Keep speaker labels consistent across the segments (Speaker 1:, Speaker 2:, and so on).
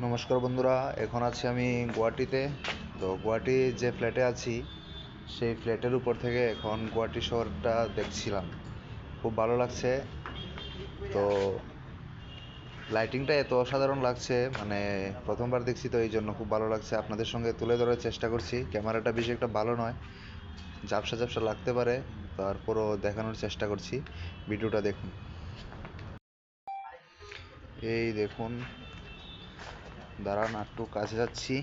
Speaker 1: নমস্কার বন্ধুরা, এখন আছি আমি গুয়াহাটিতে। তো গুয়াহাটি যে ফ্ল্যাটে আছি সেই ফ্ল্যাটের উপর থেকে এখন গুয়াহাটি শহরটা দেখছিলাম। খুব ভালো লাগছে। তো লাইটিংটা এত অসাধারণ লাগছে, মানে প্রথমবার দেখছি, তো এই জন্য খুব ভালো লাগছে। আপনাদের সঙ্গে তুলে ধরার চেষ্টা করছি। ক্যামেরাটা বেশি একটা ভালো নয়, ঝাপসা ঝাপসা লাগতে পারে, তারপরও দেখানোর চেষ্টা করছি। ভিডিওটা দেখুন। এই দেখুন, দাঁড়ান একটু কাছে যাচ্ছি।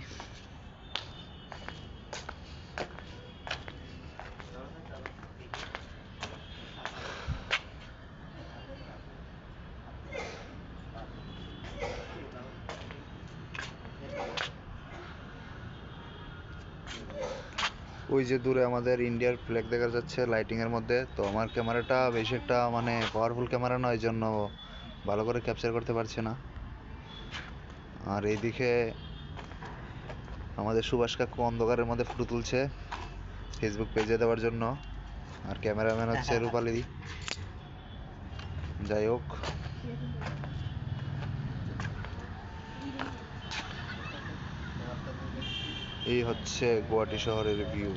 Speaker 1: ওই যে দূরে আমাদের ইন্ডিয়ার ফ্ল্যাগ দেখা যাচ্ছে লাইটিং এর মধ্যে। তো আমার ক্যামেরাটা বেশি একটা মানে পাওয়ারফুল ক্যামেরা নয়, এই জন্য ভালো করে ক্যাপচার করতে পারছে না। আর এইদিকে আমাদের সুভাষ কাকু অন্ধকারের মধ্যে ফটো তুলছে ফেসবুক পেজে দেওয়ার জন্য। আর ক্যামেরাম্যান হচ্ছে রূপালী। যাই হোক, এই হচ্ছে গুয়াহাটি শহরের ভিউ।